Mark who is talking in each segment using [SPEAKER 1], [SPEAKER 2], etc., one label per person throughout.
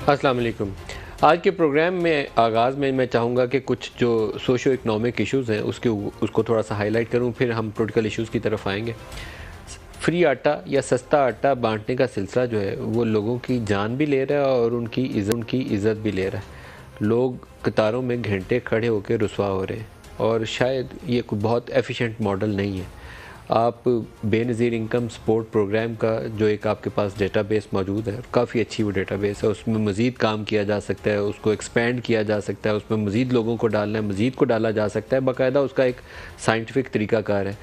[SPEAKER 1] अस्सलाम वालेकुम। आज के प्रोग्राम में आगाज़ में मैं चाहूँगा कि कुछ जो सोशो इकनॉमिक इश्यूज़ हैं उसको थोड़ा सा हाईलाइट करूँ, फिर हम पॉलिटिकल इश्यूज़ की तरफ आएंगे। फ्री आटा या सस्ता आटा बांटने का सिलसिला जो है वो लोगों की जान भी ले रहा है और उनकी इज़्ज़त भी ले रहा है। लोग कतारों में घंटे खड़े होकर रुसवा हो रहे हैं और शायद ये कोई बहुत एफिशिएंट मॉडल नहीं है। आप बेनज़ीर इनकम सपोर्ट प्रोग्राम का जो एक आपके पास डेटाबेस मौजूद है, काफ़ी अच्छी वो डेटाबेस है, उसमें मज़ीद काम किया जा सकता है, उसको एक्सपेंड किया जा सकता है, उसमें मज़ीद लोगों को डालना है, मज़ीद को डाला जा सकता है। बाकायदा उसका एक साइंटिफिक तरीक़ाकार है।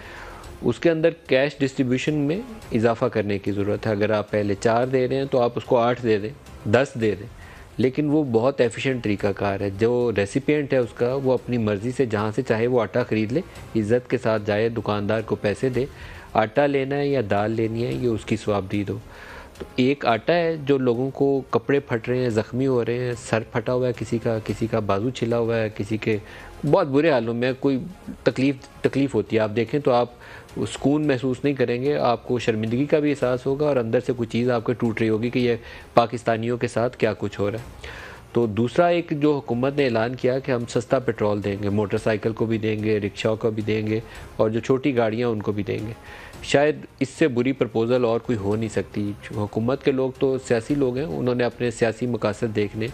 [SPEAKER 1] उसके अंदर कैश डिस्ट्रीब्यूशन में इजाफ़ा करने की ज़रूरत है। अगर आप पहले 4 दे रहे हैं तो आप उसको 8 दे दें, 10 दे दें, लेकिन वो बहुत एफिशिएंट तरीक़ाकार है। जो रेसिपिएंट है उसका, वो अपनी मर्ज़ी से जहाँ से चाहे वो आटा ख़रीद ले, इज़्ज़त के साथ जाए, दुकानदार को पैसे दे। आटा लेना है या दाल लेनी है, ये उसकी स्वाबदीद हो। तो एक आटा है जो लोगों को कपड़े फट रहे हैं, ज़ख्मी हो रहे हैं, सर फटा हुआ है किसी का बाजू छिला हुआ है, किसी के बहुत बुरे हालों में कोई तकलीफ़ होती है। आप देखें तो आप सुकून महसूस नहीं करेंगे, आपको शर्मिंदगी का भी एहसास होगा और अंदर से कोई चीज़ आपके टूट रही होगी कि ये पाकिस्तानियों के साथ क्या कुछ हो रहा है। तो दूसरा एक जो हुकूमत ने ऐलान किया कि हम सस्ता पेट्रोल देंगे, मोटरसाइकिल को भी देंगे, रिक्शा को भी देंगे और जो छोटी गाड़ियाँ उनको भी देंगे। शायद इससे बुरी प्रपोज़ल और कोई हो नहीं सकती। हुकूमत के लोग तो सियासी लोग हैं, उन्होंने अपने सियासी मकासद देखने,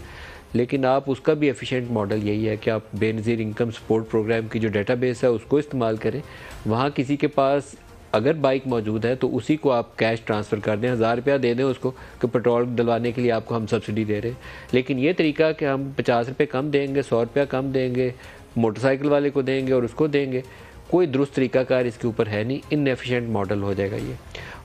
[SPEAKER 1] लेकिन आप उसका भी एफिशिएंट मॉडल यही है कि आप बेनज़ीर इनकम सपोर्ट प्रोग्राम की जो डेटाबेस है उसको इस्तेमाल करें। वहाँ किसी के पास अगर बाइक मौजूद है तो उसी को आप कैश ट्रांसफ़र कर दें, 1000 रुपया दे दें उसको कि पेट्रोल डलवाने के लिए आपको हम सब्सिडी दे रहे हैं। लेकिन ये तरीका कि हम 50 रुपये कम देंगे, 100 रुपया कम देंगे, मोटरसाइकिल वाले को देंगे और उसको देंगे, कोई दुरुस्त तरीक़ाकार इसके ऊपर है नहीं। इनएफिशिएंट मॉडल हो जाएगा ये।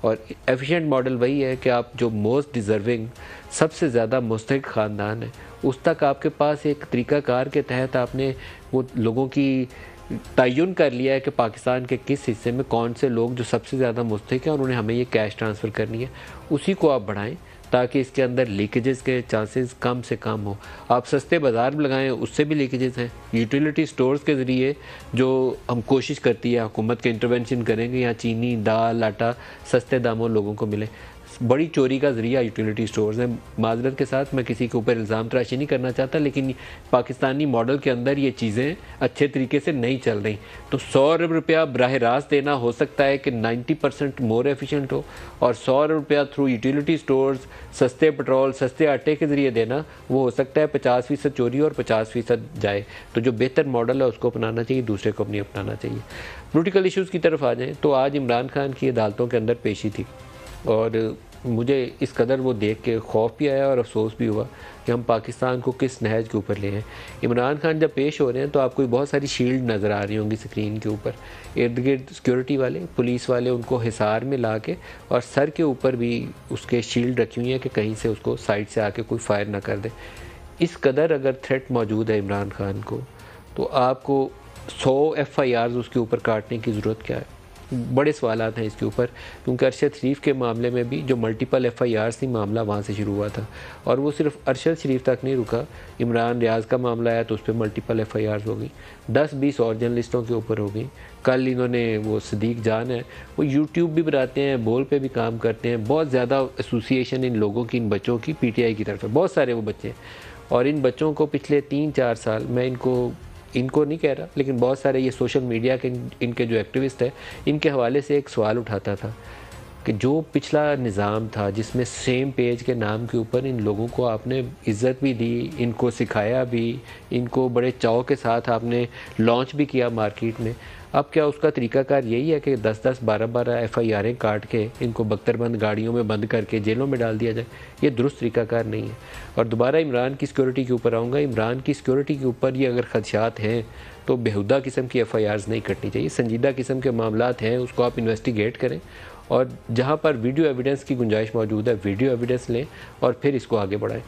[SPEAKER 1] और एफिशिएंट मॉडल वही है कि आप जो मोस्ट डिज़र्विंग, सबसे ज़्यादा मुस्तहिक़ ख़ानदान है, उस तक आपके पास एक तरीक़ाकार के तहत आपने वो लोगों की तयन कर लिया है कि पाकिस्तान के किस हिस्से में कौन से लोग जो सबसे ज़्यादा मुस्तहिक़ हैं और उन्हें हमें ये कैश ट्रांसफ़र करनी है, उसी को आप बढ़ाएँ ताकि इसके अंदर लीकेजेस के चांसेस कम से कम हो। आप सस्ते बाज़ार में लगाएं, उससे भी लीकेजेस हैं। यूटिलिटी स्टोर्स के ज़रिए जो हम कोशिश करती है हुकूमत के इंटरवेंशन करेंगे, यहाँ चीनी, दाल, आटा सस्ते दामों लोगों को मिले। बड़ी चोरी का ज़रिया यूटिलिटी स्टोर्स हैं। माज़रत के साथ मैं किसी के ऊपर इल्ज़ाम तराशी नहीं करना चाहता, लेकिन पाकिस्तानी मॉडल के अंदर ये चीज़ें अच्छे तरीके से नहीं चल रही। तो 100 रुपया बराह रास्त देना हो सकता है कि 90% मोर एफिशिएंट हो, और 100 रुपया थ्रू यूटिलिटी स्टोर्स, सस्ते पेट्रोल, सस्ते आटे के ज़रिए देना, वो हो सकता है 50% चोरी और 50% जाए। तो जो बेहतर मॉडल है उसको अपनाना चाहिए, दूसरे को नहीं अपनाना चाहिए। पॉलिटिकल इश्यूज़ की तरफ आ जाएँ तो आज इमरान खान की अदालतों के अंदर पेशी थी और मुझे इस कदर वो देख के खौफ भी आया और अफसोस भी हुआ कि हम पाकिस्तान को किस नहज के ऊपर ले हैं। इमरान खान जब पेश हो रहे हैं तो आपको बहुत सारी शील्ड नज़र आ रही होंगी स्क्रीन के ऊपर, इर्द गिर्द सिक्योरिटी वाले, पुलिस वाले उनको हिसार में ला के, और सर के ऊपर भी उसके शील्ड रखी हुई है कि कहीं से उसको साइड से आके कोई फायर ना कर दे। इस कदर अगर थ्रेट मौजूद है इमरान खान को, तो आपको 100 FIRs उसके ऊपर काटने की ज़रूरत क्या है? बड़े सवालात हैं इसके ऊपर, क्योंकि अरशद शरीफ के मामले में भी जो मल्टीपल FIRs थी, मामला वहाँ से शुरू हुआ था और वो सिर्फ अरशद शरीफ तक नहीं रुका। इमरान रियाज का मामला आया तो उस पर मल्टीपल FIRs हो गई, 10-20 और जर्नलिस्टों के ऊपर हो गई। कल इन्होंने वो सदीक जान है, वो यूट्यूब भी बनाते हैं, बोल पे भी काम करते हैं। बहुत ज़्यादा एसोसिएशन इन लोगों की, इन बच्चों की PTI की तरफ है, बहुत सारे वो बच्चे हैं। और इन बच्चों को पिछले 3-4 साल, मैं इनको नहीं कह रहा, लेकिन बहुत सारे ये सोशल मीडिया के इनके जो एक्टिविस्ट हैं, इनके हवाले से एक सवाल उठाता था कि जो पिछला निज़ाम था जिसमें सेम पेज के नाम के ऊपर इन लोगों को आपने इज़्ज़त भी दी, इनको सिखाया भी, इनको बड़े चाव के साथ आपने लॉन्च भी किया मार्केट में, अब क्या उसका तरीक़ाकार यही है कि 10-10, 12-12 FIRs काट के इनको बख्तरबंद गाड़ियों में बंद करके जेलों में डाल दिया जाए? ये दुरुस्त तरीक़ाकार नहीं है। और दोबारा इमरान की सिक्योरिटी के ऊपर आऊँगा। इमरान की सिक्योरिटी के ऊपर ये अगर खदशात हैं तो बेहुदा किस्म की FIRs नहीं कटनी चाहिए। संजीदा किस्म के मामलात हैं, उसको आप इन्वेस्टिगेट करें और जहाँ पर वीडियो एविडेंस की गुंजाइश मौजूद है, वीडियो एविडेंस लें और फिर इसको आगे बढ़ाएं।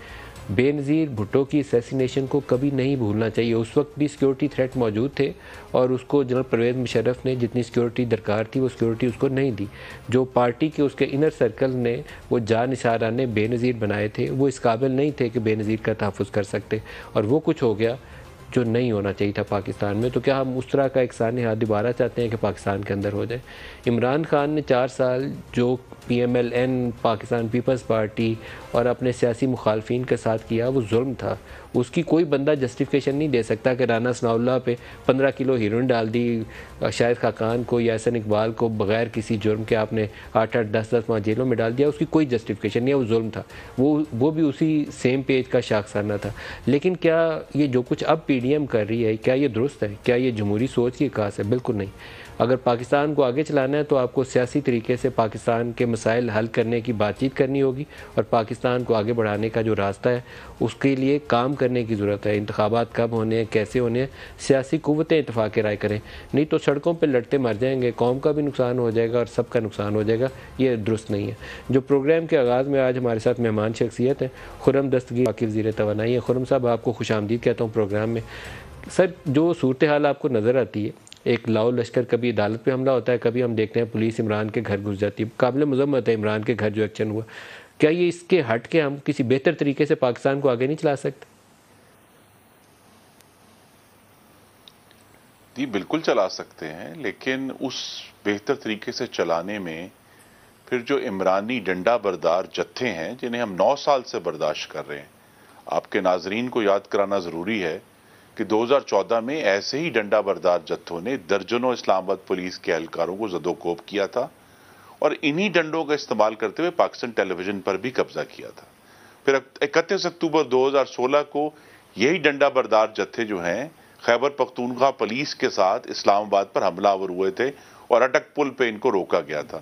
[SPEAKER 1] बेनज़ीर भुट्टो की असैसिनेशन को कभी नहीं भूलना चाहिए। उस वक्त भी सिक्योरिटी थ्रेट मौजूद थे और उसको जनरल परवेज़ मुशर्रफ ने जितनी सिक्योरिटी दरकार थी वो सिक्योरिटी उसको नहीं दी। जो पार्टी के उसके इनर सर्कल ने वो जानिसाराने बेनज़ीर बनाए थे, वो इस काबिल नहीं थे कि बेनज़ीर का तहफ़्फ़ुज़ कर सकते, और वो कुछ हो गया जो नहीं होना चाहिए था पाकिस्तान में। तो क्या हम उस तरह का एक सानहा दोबारा चाहते हैं कि पाकिस्तान के अंदर हो जाए? इमरान खान ने 4 साल जो PMLN पाकिस्तान पीपल्स पार्टी और अपने सियासी मुखालफिन के साथ किया वो जुल्म था। उसकी कोई बंदा जस्टिफिकेशन नहीं दे सकता कि राना सनाउल्लाह पे 15 किलो हीरोइन डाल दी, शाहिद खाकान को या एहसन इकबाल को बगैर किसी जुर्म के आपने 8-8 10-10 माह जेलों में डाल दिया। उसकी कोई जस्टिफिकेशन नहीं है, वो जुल्म था। वो भी उसी सेम पेज का शाखसाना था। लेकिन क्या ये जो कुछ अब PDM कर रही है, क्या ये दुरुस्त है? क्या ये जमहूरी सोच की कास है? बिल्कुल नहीं। अगर पाकिस्तान को आगे चलाना है तो आपको सियासी तरीके से पाकिस्तान के मसाइल हल करने की बातचीत करनी होगी और पाकिस्तान को आगे बढ़ाने का जो रास्ता है उसके लिए काम करने की ज़रूरत है। इंतखाबात कब होने हैं, कैसे होने हैं, सियासी कुव्वतें इत्तेफाक राय करें, नहीं तो सड़कों पर लड़ते मर जाएंगे, कौम का भी नुकसान हो जाएगा और सबका नुकसान हो जाएगा। ये दुरुस्त नहीं है। जो प्रोग्राम के आगाज़ में आज हमारे साथ मेहमान शख्सियत है खुर्रम दस्तगीर वाक़ई वज़ीर तवानाई है। खुर्रम साहब, आपको खुशामदीद कहता हूँ प्रोग्राम में। सर, जो सूरत हाल आपको नज़र आती है, एक लाओ लश्कर, कभी अदालत पे हमला होता है, कभी हम देखते हैं पुलिस इमरान के घर घुस जाती है, काबिल मज़म्मत है इमरान के घर जो एक्शन हुआ। क्या ये इसके हट के हम किसी बेहतर तरीके से पाकिस्तान को आगे नहीं चला सकते?
[SPEAKER 2] जी बिल्कुल चला सकते हैं, लेकिन उस बेहतर तरीके से चलाने में फिर जो इमरानी डंडा बरदार जत्थे हैं जिन्हें हम 9 साल से बर्दाश्त कर रहे हैं, आपके नाजरीन को याद कराना जरूरी है कि 2014 में ऐसे ही डंडा बरदार जत्थों ने दर्जनों इस्लामाबाद पुलिस के एहलकारों को जदोकोब किया था और इन्हीं डंडों का इस्तेमाल करते हुए पाकिस्तान टेलीविजन पर भी कब्जा किया था। फिर 31 अक्टूबर 2016 को यही डंडा बरदार जत्थे जो हैं खैबर पख्तूनख्वा पुलिस के साथ इस्लामाबाद पर हमलावर हुए थे और अटक पुल पे इनको रोका गया था।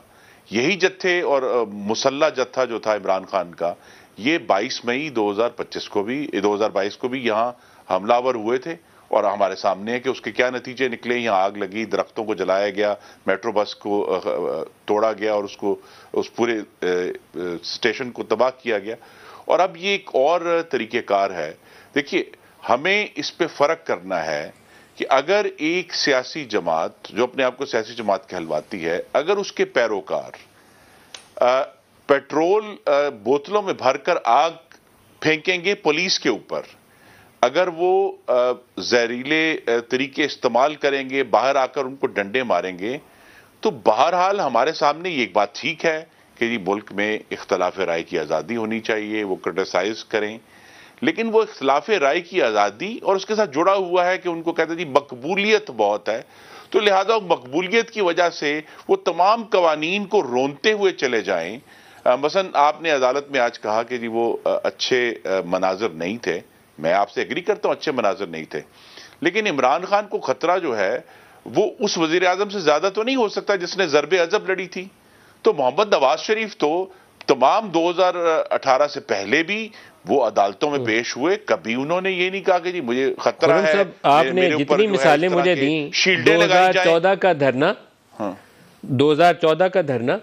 [SPEAKER 2] यही जत्थे और मुसल्ला जत्था जो था इमरान खान का, ये 22 मई 2022 को भी यहाँ हमलावर हुए थे और हमारे सामने है कि उसके क्या नतीजे निकले। यहाँ आग लगी, दरख्तों को जलाया गया, मेट्रो बस को तोड़ा गया और उसको उस पूरे स्टेशन को तबाह किया गया। और अब ये एक और तरीकेकार है। देखिए, हमें इस पे फर्क करना है कि अगर एक सियासी जमात जो अपने आप को सियासी जमात कहलवाती है, अगर उसके पैरोकार पेट्रोल बोतलों में भरकर आग फेंकेंगे पुलिस के ऊपर, अगर वो जहरीले तरीके इस्तेमाल करेंगे, बाहर आकर उनको डंडे मारेंगे, तो बहरहाल हमारे सामने ये एक बात ठीक है कि जी मुल्क में इख्तलाफ राय की आज़ादी होनी चाहिए, वो क्रिटिसाइज करें, लेकिन वो इख्तलाफ राय की आज़ादी और उसके साथ जुड़ा हुआ है कि उनको कहते हैं जी मकबूलियत बहुत है, तो लिहाजा मकबूलियत की वजह से वो तमाम कवानीन को रोनते हुए चले जाएं। मसलन आपने अदालत में आज कहा कि जी वो अच्छे मनाजिर नहीं थे, मैं आपसे एग्री करता हूं अच्छे मनाजिर नहीं थे, लेकिन इमरान खान को खतरा जो है वो उस वजीर आजम से ज्यादा तो नहीं हो सकता जिसने ज़रबे अजब लड़ी थी। तो मोहम्मद नवाज शरीफ तो तमाम 2018 से पहले भी वो अदालतों में पेश हुए, कभी उन्होंने ये नहीं कहा कि जी मुझे खतरा है।
[SPEAKER 1] आपने जितनी मिसालें मुझे दी, 2014 का धरना, हाँ 2014 का धरना,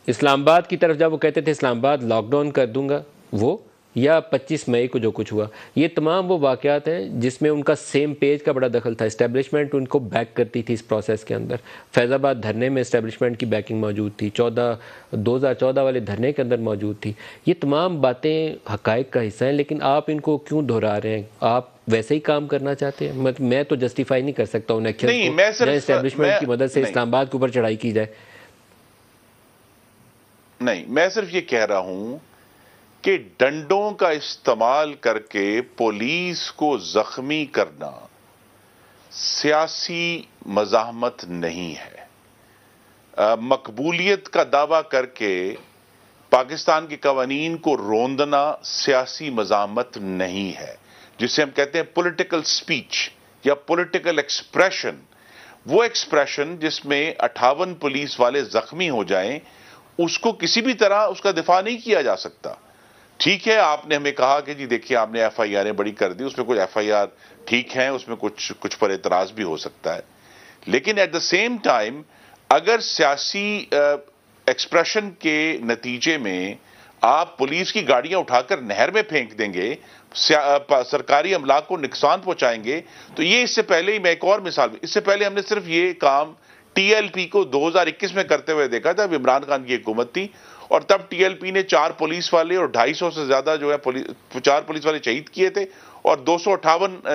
[SPEAKER 1] इस्लामाबाद की तरफ जब वो कहते थे इस्लामाबाद लॉकडाउन कर दूंगा, वो या 25 मई को जो कुछ हुआ, ये तमाम वो वाक़यात हैं जिसमें उनका सेम पेज का बड़ा दखल था। इस्टेब्लिशमेंट उनको बैक करती थी इस प्रोसेस के अंदर। फैज़ाबाद धरने में इस्टेब्लिशमेंट की बैकिंग मौजूद थी, 2014 वाले धरने के अंदर मौजूद थी। ये तमाम बातें हक़ाइक़ का हिस्सा हैं, लेकिन आप इनको क्यों दोहरा रहे हैं? आप वैसे ही काम करना चाहते हैं? मैं तो जस्टिफाई नहीं कर सकता उन एक्शन को इस्टेब्लिशमेंट की मदद से इस्लामाबाद के ऊपर चढ़ाई की जाए।
[SPEAKER 2] नहीं, मैं सिर्फ ये कह रहा हूं कि डंडों का इस्तेमाल करके पुलिस को जख्मी करना सियासी मज़ाहमत नहीं है। मकबूलियत का दावा करके पाकिस्तान के कवानीन को रोंदना सियासी मज़ाहमत नहीं है, जिसे हम कहते हैं पॉलिटिकल स्पीच या पॉलिटिकल एक्सप्रेशन। वो एक्सप्रेशन जिसमें 58 पुलिस वाले जख्मी हो जाएं, उसको किसी भी तरह उसका दिफा नहीं किया जा सकता। ठीक है, आपने हमें कहा कि जी देखिए आपने FIR बड़ी कर दी, उसमें कुछ FIR ठीक है, उसमें कुछ पर एतराज भी हो सकता है, लेकिन एट द सेम टाइम अगर सियासी एक्सप्रेशन के नतीजे में आप पुलिस की गाड़ियां उठाकर नहर में फेंक देंगे, सरकारी अमला को नुकसान पहुंचाएंगे, तो ये इससे पहले ही, मैं एक और मिसाल, इससे पहले हमने सिर्फ ये काम TLP को 2021 में करते हुए देखा था, इमरान खान की हुकूमत थी, और तब टीएलपी ने 4 पुलिस वाले और 250 से ज्यादा जो है 4 पुलिस वाले शहीद किए थे और 258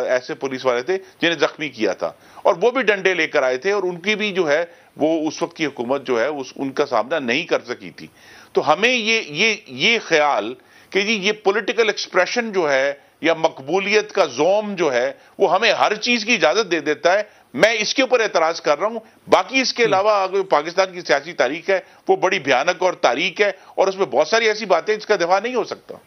[SPEAKER 2] ऐसे पुलिस वाले थे जिन्हें जख्मी किया था, और वो भी डंडे लेकर आए थे और उनकी भी जो है वो उस वक्त की हुकूमत जो है उनका सामना नहीं कर सकी थी। तो हमें ये ख्याल कि जी ये पॉलिटिकल एक्सप्रेशन जो है या मकबूलियत का जोम जो है वो हमें हर चीज की इजाजत दे देता है, मैं इसके ऊपर एतराज कर रहा हूं। बाकी इसके अलावा अगर पाकिस्तान की सियासी तारीख है वो बड़ी भयानक और तारीख है और उसमें बहुत सारी ऐसी बातें जिसका दिफा नहीं हो सकता।